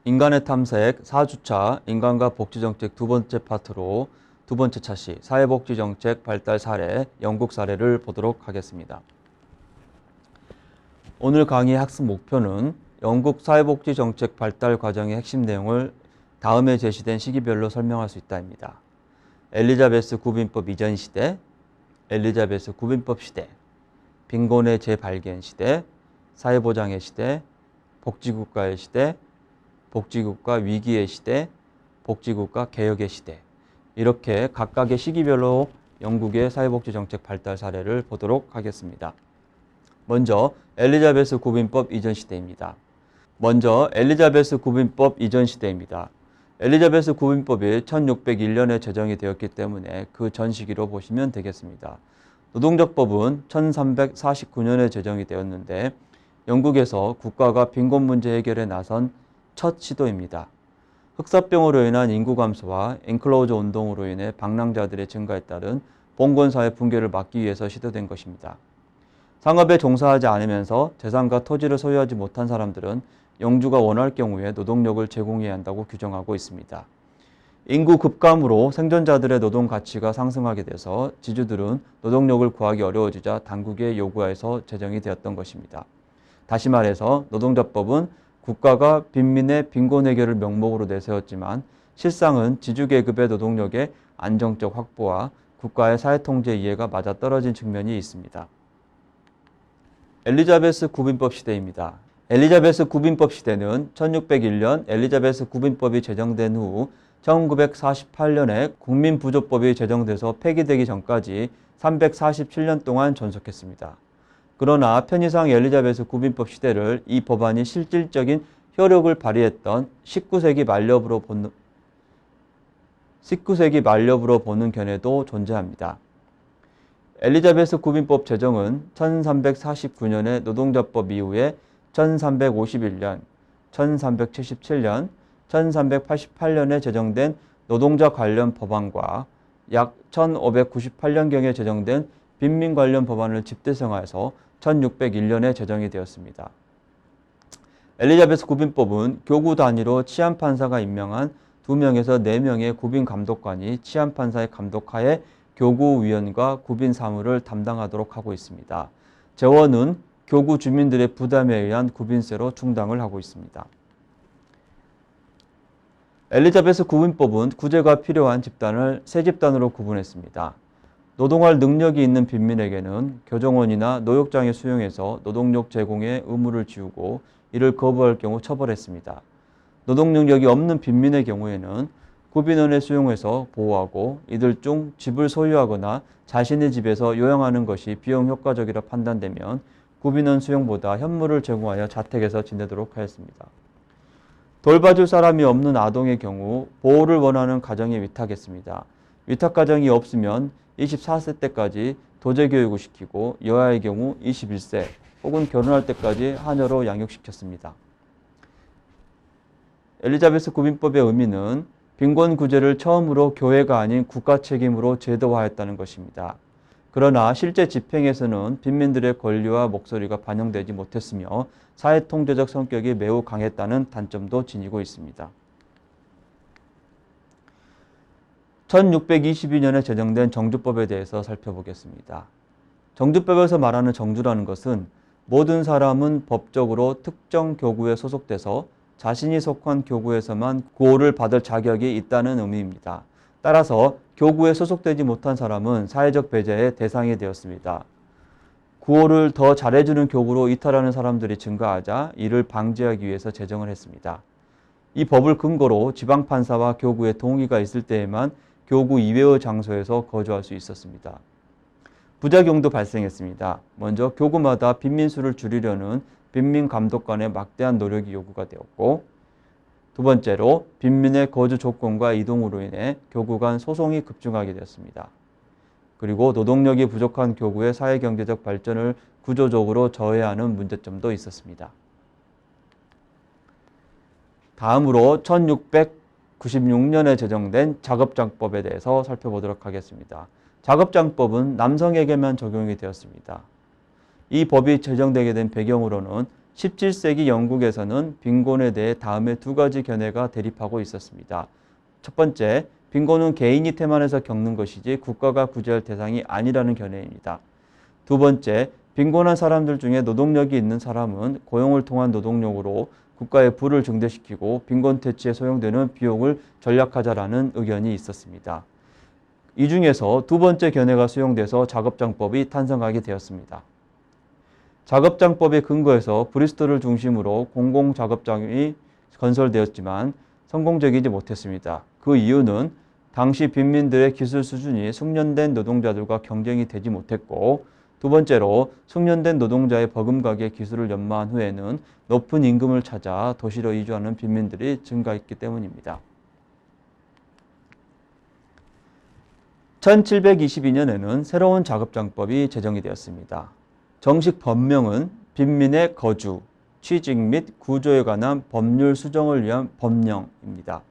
인간의 탐색 4주차 인간과 복지정책 두 번째 파트로 두 번째 차시 사회복지정책 발달 사례, 영국 사례를 보도록 하겠습니다. 오늘 강의의 학습 목표는 영국 사회복지정책 발달 과정의 핵심 내용을 다음에 제시된 시기별로 설명할 수 있다입니다. 엘리자베스 구빈법 이전 시대, 엘리자베스 구빈법 시대, 빈곤의 재발견 시대, 사회보장의 시대, 복지국가의 시대, 복지국가 위기의 시대, 복지국가 개혁의 시대, 이렇게 각각의 시기별로 영국의 사회복지정책 발달 사례를 보도록 하겠습니다. 먼저 엘리자베스 구빈법 이전 시대입니다. 엘리자베스 구빈법이 1601년에 제정이 되었기 때문에 그 전 시기로 보시면 되겠습니다. 노동적법은 1349년에 제정이 되었는데 영국에서 국가가 빈곤 문제 해결에 나선 첫 시도입니다. 흑사병으로 인한 인구 감소와 엔클로저 운동으로 인해 방랑자들의 증가에 따른 봉건사회 붕괴를 막기 위해서 시도된 것입니다. 상업에 종사하지 않으면서 재산과 토지를 소유하지 못한 사람들은 영주가 원할 경우에 노동력을 제공해야 한다고 규정하고 있습니다. 인구 급감으로 생존자들의 노동 가치가 상승하게 돼서 지주들은 노동력을 구하기 어려워지자 당국의 요구하에서 제정이 되었던 것입니다. 다시 말해서 노동자법은 국가가 빈민의 빈곤 해결을 명목으로 내세웠지만 실상은 지주계급의 노동력의 안정적 확보와 국가의 사회통제 이해가 맞아떨어진 측면이 있습니다. 엘리자베스 구빈법 시대입니다. 엘리자베스 구빈법 시대는 1601년 엘리자베스 구빈법이 제정된 후 1948년에 국민부조법이 제정돼서 폐기되기 전까지 347년 동안 전속했습니다. 그러나 편의상 엘리자베스 구빈법 시대를 이 법안이 실질적인 효력을 발휘했던 19세기 말렵으로 보는 견해도 존재합니다. 엘리자베스 구빈법 제정은 1349년의 노동자법 이후에 1351년, 1377년, 1388년에 제정된 노동자 관련 법안과 약 1598년경에 제정된 빈민 관련 법안을 집대성하여서 1601년에 제정이 되었습니다. 엘리자베스 구빈법은 교구 단위로 치안판사가 임명한 2명에서 4명의 구빈 감독관이 치안판사의 감독하에 교구위원과 구빈 사무를 담당하도록 하고 있습니다. 재원은 교구 주민들의 부담에 의한 구빈세로 충당을 하고 있습니다. 엘리자베스 구빈법은 구제가 필요한 집단을 세 집단으로 구분했습니다. 노동할 능력이 있는 빈민에게는 교정원이나 노역장에 수용해서 노동력 제공에 의무를 지우고 이를 거부할 경우 처벌했습니다. 노동 능력이 없는 빈민의 경우에는 구빈원에 수용해서 보호하고 이들 중 집을 소유하거나 자신의 집에서 요양하는 것이 비용 효과적이라 판단되면 구빈원 수용보다 현물을 제공하여 자택에서 지내도록 하였습니다. 돌봐줄 사람이 없는 아동의 경우 보호를 원하는 가정에 위탁했습니다. 위탁 가정이 없으면 24세 때까지 도제교육을 시키고 여아의 경우 21세 혹은 결혼할 때까지 하녀로 양육시켰습니다. 엘리자베스 구빈법의 의미는 빈곤 구제를 처음으로 교회가 아닌 국가 책임으로 제도화했다는 것입니다. 그러나 실제 집행에서는 빈민들의 권리와 목소리가 반영되지 못했으며 사회통제적 성격이 매우 강했다는 단점도 지니고 있습니다. 1622년에 제정된 정주법에 대해서 살펴보겠습니다. 정주법에서 말하는 정주라는 것은 모든 사람은 법적으로 특정 교구에 소속돼서 자신이 속한 교구에서만 구호를 받을 자격이 있다는 의미입니다. 따라서 교구에 소속되지 못한 사람은 사회적 배제의 대상이 되었습니다. 구호를 더 잘해주는 교구로 이탈하는 사람들이 증가하자 이를 방지하기 위해서 제정을 했습니다. 이 법을 근거로 지방판사와 교구의 동의가 있을 때에만 교구 이외의 장소에서 거주할 수 있었습니다. 부작용도 발생했습니다. 먼저 교구마다 빈민수를 줄이려는 빈민감독관의 막대한 노력이 요구가 되었고, 두 번째로 빈민의 거주 조건과 이동으로 인해 교구 간 소송이 급증하게 되었습니다. 그리고 노동력이 부족한 교구의 사회경제적 발전을 구조적으로 저해하는 문제점도 있었습니다. 다음으로 1696년에 제정된 작업장법에 대해서 살펴보도록 하겠습니다. 작업장법은 남성에게만 적용이 되었습니다. 이 법이 제정되게 된 배경으로는 17세기 영국에서는 빈곤에 대해 다음에 두 가지 견해가 대립하고 있었습니다. 첫 번째, 빈곤은 개인이 태만해서 겪는 것이지 국가가 구제할 대상이 아니라는 견해입니다. 두 번째, 빈곤한 사람들 중에 노동력이 있는 사람은 고용을 통한 노동력으로 국가의 부를 증대시키고 빈곤 퇴치에 소요되는 비용을 절약하자라는 의견이 있었습니다. 이 중에서 두 번째 견해가 수용돼서 작업장법이 탄생하게 되었습니다. 작업장법의 근거에서 브리스톨을 중심으로 공공작업장이 건설되었지만 성공적이지 못했습니다. 그 이유는 당시 빈민들의 기술 수준이 숙련된 노동자들과 경쟁이 되지 못했고, 두 번째로 숙련된 노동자의 버금가게 기술을 연마한 후에는 높은 임금을 찾아 도시로 이주하는 빈민들이 증가했기 때문입니다. 1722년에는 새로운 작업장법이 제정이 되었습니다. 정식 법명은 빈민의 거주, 취직 및 구조에 관한 법률 수정을 위한 법령입니다.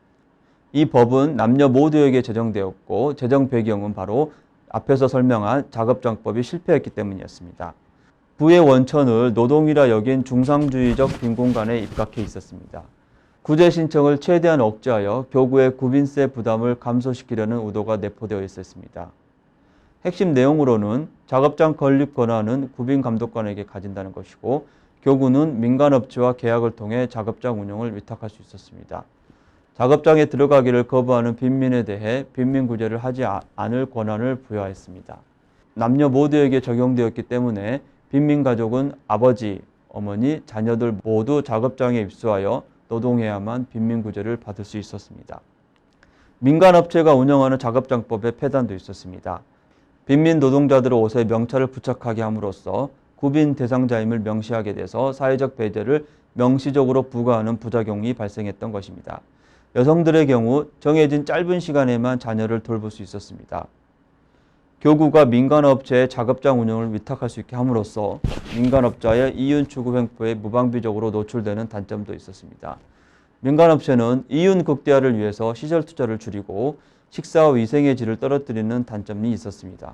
이 법은 남녀 모두에게 제정되었고 제정 배경은 바로 앞에서 설명한 작업장법이 실패했기 때문이었습니다. 부의 원천을 노동이라 여긴 중상주의적 빈곤관에 입각해 있었습니다. 구제 신청을 최대한 억제하여 교구의 구빈세 부담을 감소시키려는 의도가 내포되어 있었습니다. 핵심 내용으로는 작업장 건립 권한은 구빈감독관에게 가진다는 것이고, 교구는 민간업체와 계약을 통해 작업장 운영을 위탁할 수 있었습니다. 작업장에 들어가기를 거부하는 빈민에 대해 빈민구제를 하지 않을 권한을 부여했습니다. 남녀 모두에게 적용되었기 때문에 빈민가족은 아버지, 어머니, 자녀들 모두 작업장에 입소하여 노동해야만 빈민구제를 받을 수 있었습니다. 민간업체가 운영하는 작업장법의 폐단도 있었습니다. 빈민 노동자들의 옷에 명찰을 부착하게 함으로써 구빈 대상자임을 명시하게 돼서 사회적 배제를 명시적으로 부과하는 부작용이 발생했던 것입니다. 여성들의 경우 정해진 짧은 시간에만 자녀를 돌볼 수 있었습니다. 교구가 민간업체의 작업장 운영을 위탁할 수 있게 함으로써 민간업자의 이윤 추구 횡포에 무방비적으로 노출되는 단점도 있었습니다. 민간업체는 이윤 극대화를 위해서 시설 투자를 줄이고 식사와 위생의 질을 떨어뜨리는 단점이 있었습니다.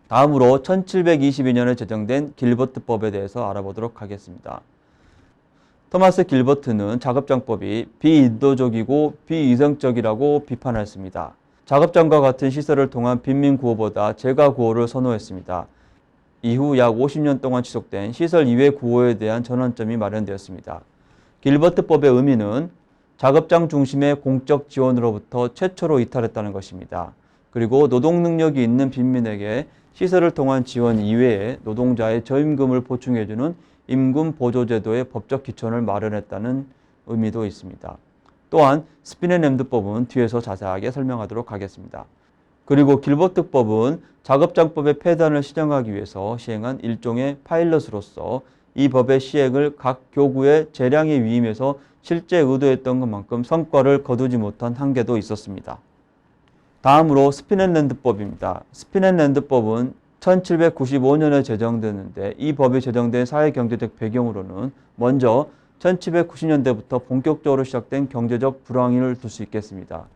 다음으로 1722년에 제정된 길버트법에 대해서 알아보도록 하겠습니다. 토마스 길버트는 작업장법이 비인도적이고 비이성적이라고 비판했습니다. 작업장과 같은 시설을 통한 빈민 구호보다 재가 구호를 선호했습니다. 이후 약 50년 동안 지속된 시설 이외 구호에 대한 전환점이 마련되었습니다. 길버트법의 의미는 작업장 중심의 공적 지원으로부터 최초로 이탈했다는 것입니다. 그리고 노동 능력이 있는 빈민에게 시설을 통한 지원 이외에 노동자의 저임금을 보충해주는 임금 보조제도의 법적 기초를 마련했다는 의미도 있습니다. 또한 스피넨랜드법은 뒤에서 자세하게 설명하도록 하겠습니다. 그리고 길버트법은 작업장법의 폐단을 시정하기 위해서 시행한 일종의 파일럿으로서 이 법의 시행을 각 교구의 재량에 위임해서 실제 의도했던 것만큼 성과를 거두지 못한 한계도 있었습니다. 다음으로 스피넨랜드법입니다. 스피넨랜드법은 1795년에 제정되는데 이 법이 제정된 사회경제적 배경으로는 먼저 1790년대부터 본격적으로 시작된 경제적 불황을 들 수 있겠습니다.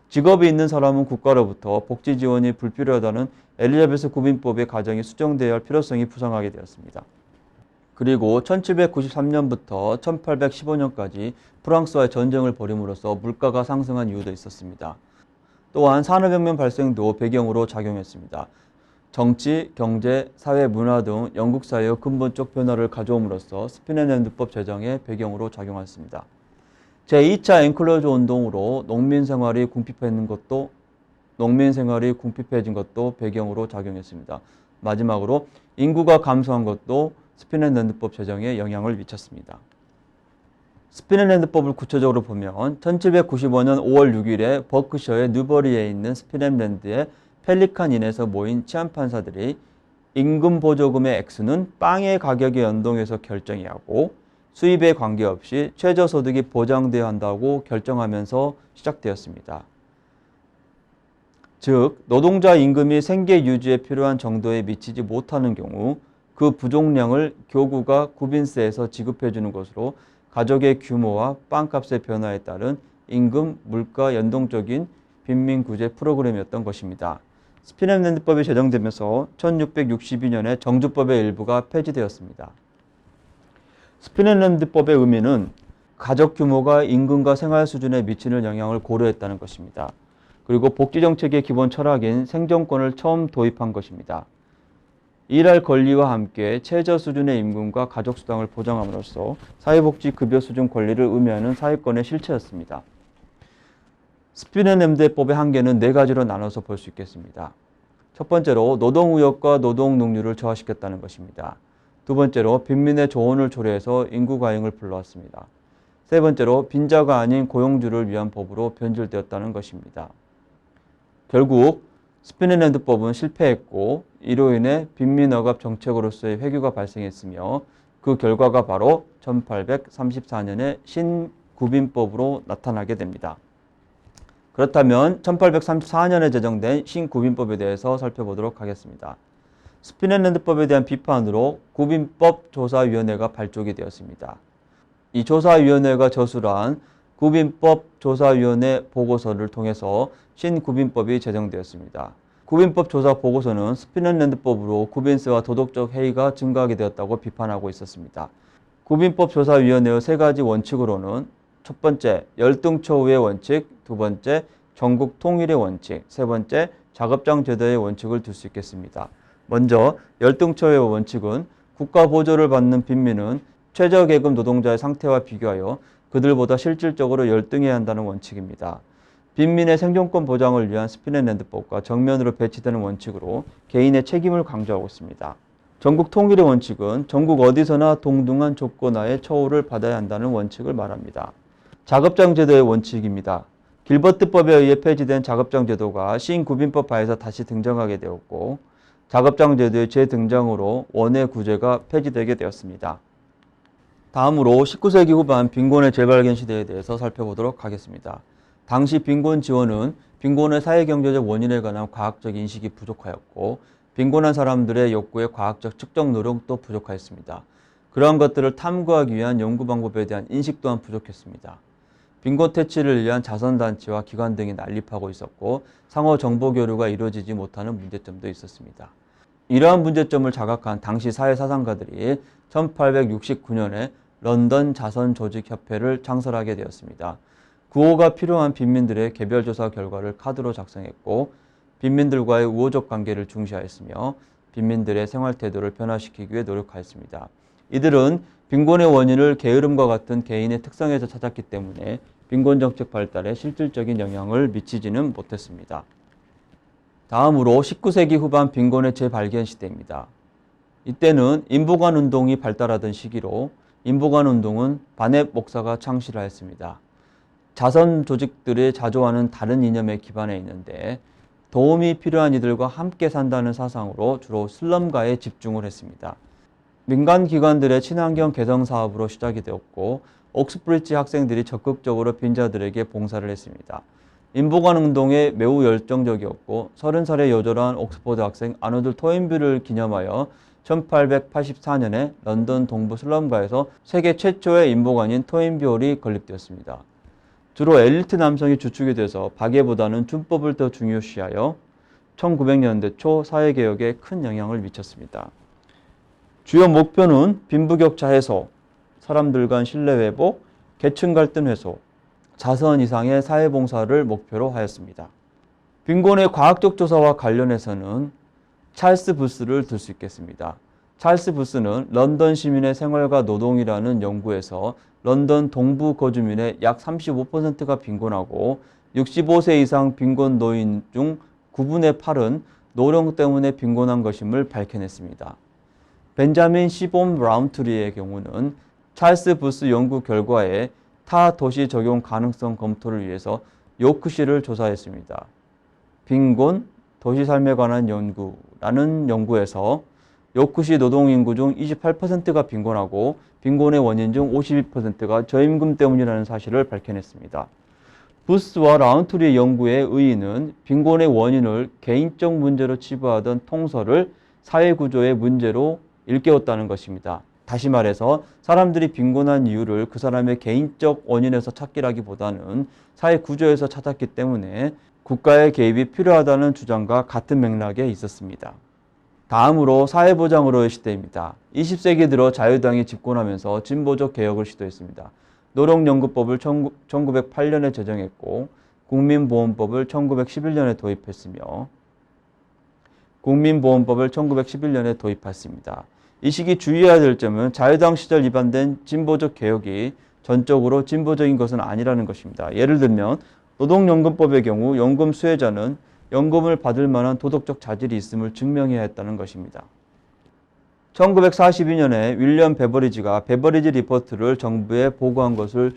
직업이 있는 사람은 국가로부터 복지 지원이 불필요하다는 엘리자베스 구빈법의 가정이 수정되어야 할 필요성이 부상하게 되었습니다. 그리고 1793년부터 1815년까지 프랑스와의 전쟁을 벌임으로써 물가가 상승한 이유도 있었습니다. 또한 산업혁명 발생도 배경으로 작용했습니다. 정치, 경제, 사회, 문화 등 영국 사회의 근본적 변화를 가져옴으로써 스피넨랜드법 제정의 배경으로 작용했습니다. 제2차 앵클로저 운동으로 농민 생활이 궁핍해진 것도 배경으로 작용했습니다. 마지막으로 인구가 감소한 것도 스피넨랜드법 제정에 영향을 미쳤습니다. 스피넨랜드법을 구체적으로 보면 1795년 5월 6일에 버크셔의 뉴버리에 있는 스피넨랜드의 펠리칸인에서 모인 치안판사들이 임금 보조금의 액수는 빵의 가격에 연동해서 결정해야 하고 수입에 관계없이 최저소득이 보장되어야 한다고 결정하면서 시작되었습니다. 즉, 노동자 임금이 생계 유지에 필요한 정도에 미치지 못하는 경우 그 부족량을 교구가 구빈세에서 지급해 주는 것으로 가족의 규모와 빵값의 변화에 따른 임금, 물가 연동적인 빈민구제 프로그램이었던 것입니다. 스피넨랜드법이 제정되면서 1662년에 정주법의 일부가 폐지되었습니다. 스피넨랜드법의 의미는 가족 규모가 임금과 생활 수준에 미치는 영향을 고려했다는 것입니다. 그리고 복지정책의 기본 철학인 생존권을 처음 도입한 것입니다. 일할 권리와 함께 최저 수준의 임금과 가족수당을 보장함으로써 사회복지급여 수준 권리를 의미하는 사회권의 실체였습니다. 스피넨랜드법의 한계는 네 가지로 나눠서 볼 수 있겠습니다. 첫 번째로 노동의욕과 노동능률을 저하시켰다는 것입니다. 두 번째로 빈민의 조언을 초래해서 인구 과잉을 불러왔습니다. 세 번째로 빈자가 아닌 고용주를 위한 법으로 변질되었다는 것입니다. 결국 스피넨랜드법은 실패했고 이로 인해 빈민억압 정책으로서의 회귀가 발생했으며 그 결과가 바로 1834년의 신구빈법으로 나타나게 됩니다. 그렇다면 1834년에 제정된 신구빈법에 대해서 살펴보도록 하겠습니다. 스피넨랜드법에 대한 비판으로 구빈법 조사위원회가 발족이 되었습니다. 이 조사위원회가 저술한 구빈법 조사위원회 보고서를 통해서 신구빈법이 제정되었습니다. 구빈법 조사 보고서는 스피넨랜드법으로 구빈세와 도덕적 해이가 증가하게 되었다고 비판하고 있었습니다. 구빈법 조사위원회의 세 가지 원칙으로는 첫 번째, 열등처우의 원칙, 두 번째, 전국 통일의 원칙, 세 번째, 작업장 제도의 원칙을 들 수 있겠습니다. 먼저 열등처우의 원칙은 국가 보조를 받는 빈민은 최저계급 노동자의 상태와 비교하여 그들보다 실질적으로 열등해야 한다는 원칙입니다. 빈민의 생존권 보장을 위한 스피넨랜드법과 정면으로 배치되는 원칙으로 개인의 책임을 강조하고 있습니다. 전국 통일의 원칙은 전국 어디서나 동등한 조건 하에 처우를 받아야 한다는 원칙을 말합니다. 작업장 제도의 원칙입니다. 길버트법에 의해 폐지된 작업장 제도가 신구빈법 하에서 다시 등장하게 되었고 작업장 제도의 재등장으로 원외 구제가 폐지되게 되었습니다. 다음으로 19세기 후반 빈곤의 재발견 시대에 대해서 살펴보도록 하겠습니다. 당시 빈곤 지원은 빈곤의 사회경제적 원인에 관한 과학적 인식이 부족하였고 빈곤한 사람들의 욕구의 과학적 측정 노력도 부족하였습니다. 그러한 것들을 탐구하기 위한 연구 방법에 대한 인식 또한 부족했습니다. 빈곤 퇴치를 위한 자선단체와 기관 등이 난립하고 있었고 상호 정보 교류가 이루어지지 못하는 문제점도 있었습니다. 이러한 문제점을 자각한 당시 사회사상가들이 1869년에 런던 자선조직협회를 창설하게 되었습니다. 구호가 필요한 빈민들의 개별조사 결과를 카드로 작성했고 빈민들과의 우호적 관계를 중시하였으며 빈민들의 생활태도를 변화시키기 위해 노력하였습니다. 이들은 빈곤의 원인을 게으름과 같은 개인의 특성에서 찾았기 때문에 빈곤정책 발달에 실질적인 영향을 미치지는 못했습니다. 다음으로 19세기 후반 빈곤의 재발견 시대입니다. 이때는 인보관 운동이 발달하던 시기로 인보관 운동은 바넵 목사가 창시하였습니다. 자선 조직들이 자조하는 다른 이념에 기반해 있는데 도움이 필요한 이들과 함께 산다는 사상으로 주로 슬럼가에 집중을 했습니다. 민간 기관들의 친환경 개선 사업으로 시작이 되었고 옥스브리지 학생들이 적극적으로 빈자들에게 봉사를 했습니다. 인보관 운동에 매우 열정적이었고 30살의 여졸한 옥스퍼드 학생 아노드 토인비를 기념하여 1884년에 런던 동부 슬럼가에서 세계 최초의 인보관인 토인비홀이 건립되었습니다. 주로 엘리트 남성이 주축이 돼서 박애보다는 준법을 더 중요시하여 1900년대 초 사회개혁에 큰 영향을 미쳤습니다. 주요 목표는 빈부격차 해소, 사람들 간 신뢰 회복, 계층 갈등 해소, 자선 이상의 사회봉사를 목표로 하였습니다. 빈곤의 과학적 조사와 관련해서는 찰스 부스를 들 수 있겠습니다. 찰스 부스는 런던 시민의 생활과 노동이라는 연구에서 런던 동부 거주민의 약 35%가 빈곤하고 65세 이상 빈곤 노인 중 9분의 8은 노령 때문에 빈곤한 것임을 밝혀냈습니다. 벤자민 시본 라운트리의 경우는 찰스 부스 연구 결과에 타 도시 적용 가능성 검토를 위해서 요크시를 조사했습니다. 빈곤, 도시 삶에 관한 연구라는 연구에서 요크시 노동인구 중 28%가 빈곤하고 빈곤의 원인 중 52%가 저임금 때문이라는 사실을 밝혀냈습니다. 부스와 라운트리의 연구의 의의는 빈곤의 원인을 개인적 문제로 치부하던 통설을 사회구조의 문제로 일깨웠다는 것입니다. 다시 말해서 사람들이 빈곤한 이유를 그 사람의 개인적 원인에서 찾기라기보다는 사회구조에서 찾았기 때문에 국가의 개입이 필요하다는 주장과 같은 맥락에 있었습니다. 다음으로 사회보장으로의 시대입니다. 20세기 들어 자유당이 집권하면서 진보적 개혁을 시도했습니다. 노동연금법을 1908년에 제정했고 국민보험법을 1911년에 도입했으며 도입했습니다. 이 시기 주의해야 될 점은 자유당 시절 위반된 진보적 개혁이 전적으로 진보적인 것은 아니라는 것입니다. 예를 들면 노동연금법의 경우 연금 수혜자는 연금을 받을 만한 도덕적 자질이 있음을 증명해야 했다는 것입니다. 1942년에 윌리엄 베버리지가 베버리지 리포트를 정부에 보고한 것을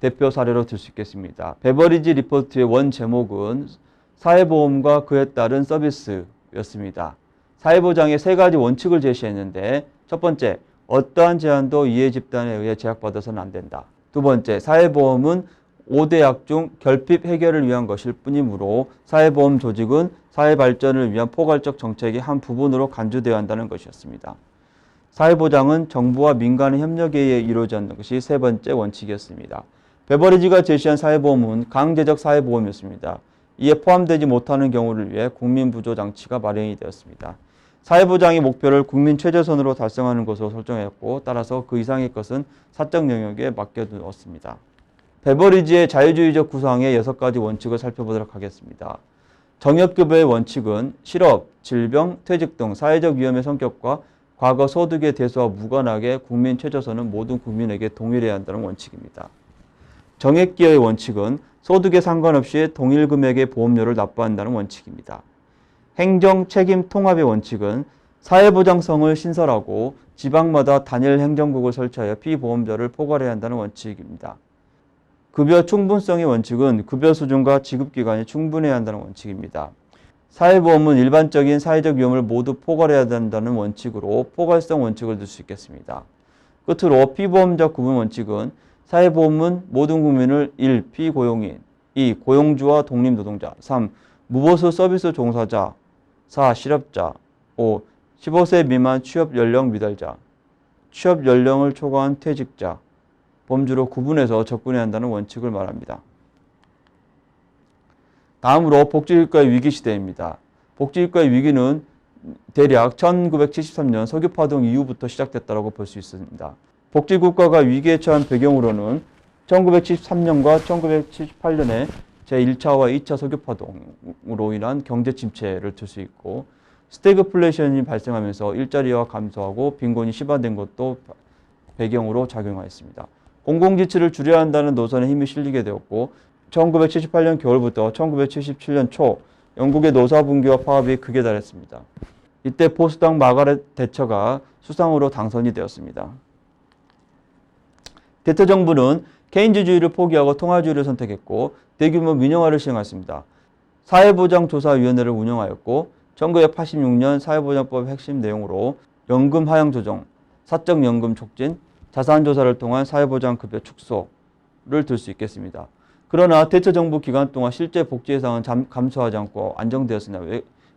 대표 사례로 들 수 있겠습니다. 베버리지 리포트의 원 제목은 사회보험과 그에 따른 서비스였습니다. 사회보장의 세 가지 원칙을 제시했는데 첫 번째, 어떠한 제한도 이해 집단에 의해 제약받아서는 안 된다. 두 번째, 사회보험은 5대 약 중 결핍 해결을 위한 것일 뿐이므로 사회보험 조직은 사회 발전을 위한 포괄적 정책의 한 부분으로 간주되어야 한다는 것이었습니다. 사회보장은 정부와 민간의 협력에 의해 이루어지지 않는 것이 세 번째 원칙이었습니다. 베버리지가 제시한 사회보험은 강제적 사회보험이었습니다. 이에 포함되지 못하는 경우를 위해 국민부조장치가 마련이 되었습니다. 사회보장의 목표를 국민 최저선으로 달성하는 것으로 설정했고 따라서 그 이상의 것은 사적 영역에 맡겨두었습니다. 베버리지의 자유주의적 구상의 6가지 원칙을 살펴보도록 하겠습니다. 정협급여의 원칙은 실업, 질병, 퇴직 등 사회적 위험의 성격과 과거 소득의 대수와 무관하게 국민 최저선은 모든 국민에게 동일해야 한다는 원칙입니다. 정액기여의 원칙은 소득에 상관없이 동일 금액의 보험료를 납부한다는 원칙입니다. 행정 책임 통합의 원칙은 사회보장성을 신설하고 지방마다 단일 행정국을 설치하여 피보험자를 포괄해야 한다는 원칙입니다. 급여 충분성의 원칙은 급여 수준과 지급기간이 충분해야 한다는 원칙입니다. 사회보험은 일반적인 사회적 위험을 모두 포괄해야 한다는 원칙으로 포괄성 원칙을 들 수 있겠습니다. 끝으로 피보험자 구분 원칙은 사회보험은 모든 국민을 1. 피고용인 2. 고용주와 독립노동자 3. 무보수 서비스 종사자 4. 실업자 5. 15세 미만 취업연령 미달자 취업연령을 초과한 퇴직자 범주로 구분해서 접근해야 한다는 원칙을 말합니다. 다음으로 복지국가의 위기시대입니다. 복지국가의 위기는 대략 1973년 석유파동 이후부터 시작됐다고 볼 수 있습니다. 복지국가가 위기에 처한 배경으로는 1973년과 1978년에 제1차와 2차 석유파동으로 인한 경제 침체를 들 수 있고 스태그플레이션이 발생하면서 일자리가 감소하고 빈곤이 심화된 것도 배경으로 작용하였습니다. 공공지출을 줄여야 한다는 노선에 힘이 실리게 되었고 1978년 겨울부터 1977년 초 영국의 노사분규와 파업이 극에 달했습니다. 이때 보수당 마가렛 대처가 수상으로 당선이 되었습니다. 대처 정부는 케인즈주의를 포기하고 통화주의를 선택했고 대규모 민영화를 시행했습니다. 사회보장조사위원회를 운영하였고 1986년 사회보장법의 핵심 내용으로 연금 하향 조정, 사적연금 촉진, 자산조사를 통한 사회보장급여 축소를 들 수 있겠습니다. 그러나 대처 정부 기간 동안 실제 복지 예상은 감소하지 않고 안정되었으나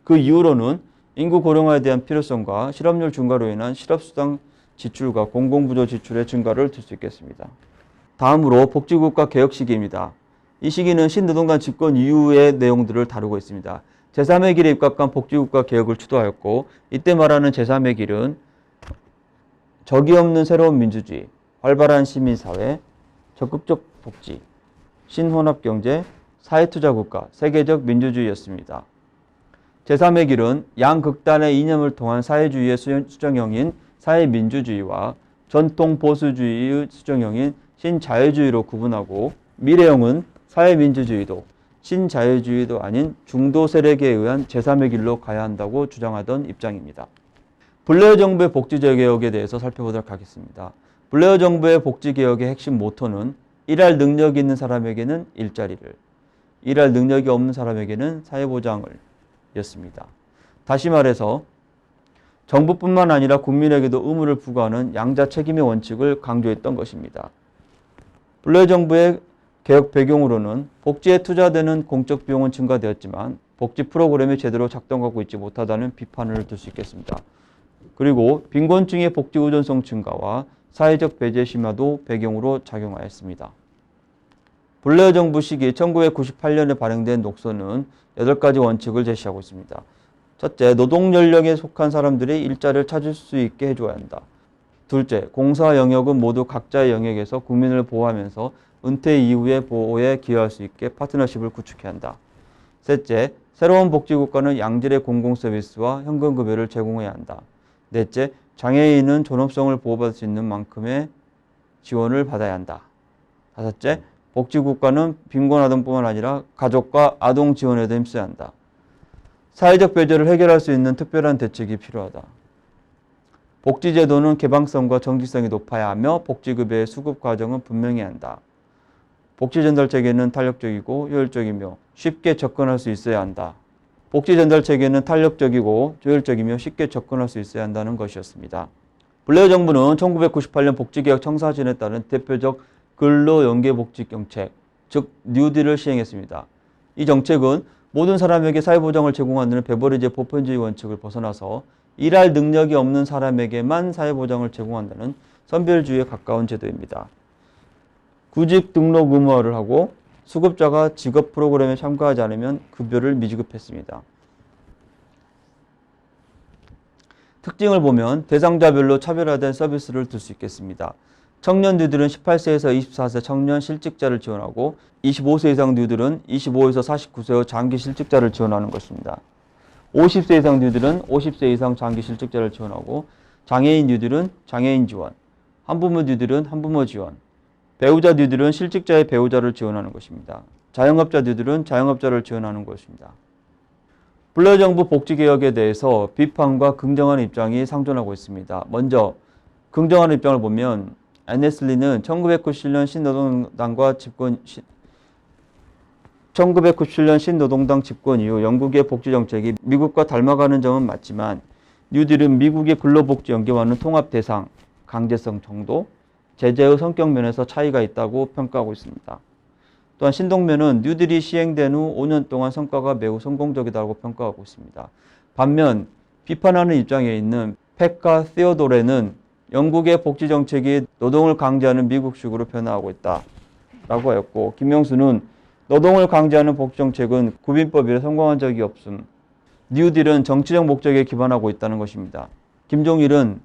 그 이후로는 인구 고령화에 대한 필요성과 실업률 증가로 인한 실업수당 지출과 공공부조 지출의 증가를 들 수 있겠습니다. 다음으로 복지국가 개혁 시기입니다. 이 시기는 신노동당 집권 이후의 내용들을 다루고 있습니다. 제3의 길에 입각한 복지국가 개혁을 주도하였고 이때 말하는 제3의 길은 적이 없는 새로운 민주주의, 활발한 시민사회, 적극적 복지, 신혼합경제, 사회투자국가, 세계적 민주주의였습니다. 제3의 길은 양극단의 이념을 통한 사회주의의 수정형인 사회민주주의와 전통 보수주의의 수정형인 신자유주의로 구분하고 미래형은 사회민주주의도 신자유주의도 아닌 중도 세력에 의한 제3의 길로 가야 한다고 주장하던 입장입니다. 블레어 정부의 복지개혁에 대해서 살펴보도록 하겠습니다. 블레어 정부의 복지개혁의 핵심 모토는 일할 능력이 있는 사람에게는 일자리를, 일할 능력이 없는 사람에게는 사회보장을 였습니다. 다시 말해서 정부뿐만 아니라 국민에게도 의무를 부과하는 양자 책임의 원칙을 강조했던 것입니다. 블레어 정부의 개혁 배경으로는 복지에 투자되는 공적 비용은 증가되었지만 복지 프로그램이 제대로 작동하고 있지 못하다는 비판을 들 수 있겠습니다. 그리고 빈곤층의 복지 의존성 증가와 사회적 배제 심화도 배경으로 작용하였습니다. 블레어 정부 시기 1998년에 발행된 녹서는 8가지 원칙을 제시하고 있습니다. 첫째, 노동 연령에 속한 사람들이 일자리를 찾을 수 있게 해줘야 한다. 둘째, 공사 영역은 모두 각자의 영역에서 국민을 보호하면서 은퇴 이후의 보호에 기여할 수 있게 파트너십을 구축해야 한다. 셋째, 새로운 복지국가는 양질의 공공서비스와 현금급여를 제공해야 한다. 넷째, 장애인은 존엄성을 보호받을 수 있는 만큼의 지원을 받아야 한다. 다섯째, 복지국가는 빈곤아동뿐만 아니라 가족과 아동 지원에도 힘써야 한다. 사회적 배제를 해결할 수 있는 특별한 대책이 필요하다. 복지제도는 개방성과 정직성이 높아야 하며 복지급여의 수급 과정은 분명해야 한다. 복지전달체계는 탄력적이고 효율적이며 쉽게 접근할 수 있어야 한다. 복지전달체계는 탄력적이고 효율적이며 쉽게 접근할 수 있어야 한다는 것이었습니다. 블레어 정부는 1998년 복지개혁 청사진에 따른 대표적 근로연계복지정책, 즉 뉴딜을 시행했습니다. 이 정책은 모든 사람에게 사회보장을 제공하는 베버리제 보편주의 원칙을 벗어나서 일할 능력이 없는 사람에게만 사회보장을 제공한다는 선별주의에 가까운 제도입니다. 구직 등록 의무화를 하고 수급자가 직업 프로그램에 참가하지 않으면 급여를 미지급했습니다. 특징을 보면 대상자별로 차별화된 서비스를 들 수 있겠습니다. 청년 뉴들은 18세에서 24세 청년 실직자를 지원하고 25세 이상 뉴들은 25에서 49세의 장기 실직자를 지원하는 것입니다. 50세 이상 뉴들은 50세 이상 장기 실직자를 지원하고 장애인 뉴들은 장애인 지원, 한부모 뉴들은 한부모 지원, 배우자 뉴들은 실직자의 배우자를 지원하는 것입니다. 자영업자 뉴들은 자영업자를 지원하는 것입니다. 블레어 정부 복지개혁에 대해서 비판과 긍정하는 입장이 상존하고 있습니다. 먼저 긍정하는 입장을 보면 애네슬리는 1997년 신노동당 집권 이후 영국의 복지정책이 미국과 닮아가는 점은 맞지만 뉴딜은 미국의 근로복지 연계와는 통합 대상, 강제성 정도, 제재의 성격 면에서 차이가 있다고 평가하고 있습니다. 또한 신동면은 뉴딜이 시행된 후 5년 동안 성과가 매우 성공적이라고 평가하고 있습니다. 반면 비판하는 입장에 있는 팩과 시어도레는 영국의 복지정책이 노동을 강제하는 미국식으로 변화하고 있다라고 하였고, 김명수는 노동을 강제하는 복지정책은 구빈법이라 성공한 적이 없음. 뉴딜은 정치적 목적에 기반하고 있다는 것입니다. 김종일은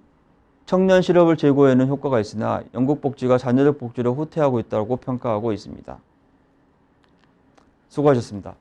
청년 실업을 제고에는 효과가 있으나 영국 복지가 자녀적 복지를 후퇴하고 있다고 평가하고 있습니다. 수고하셨습니다.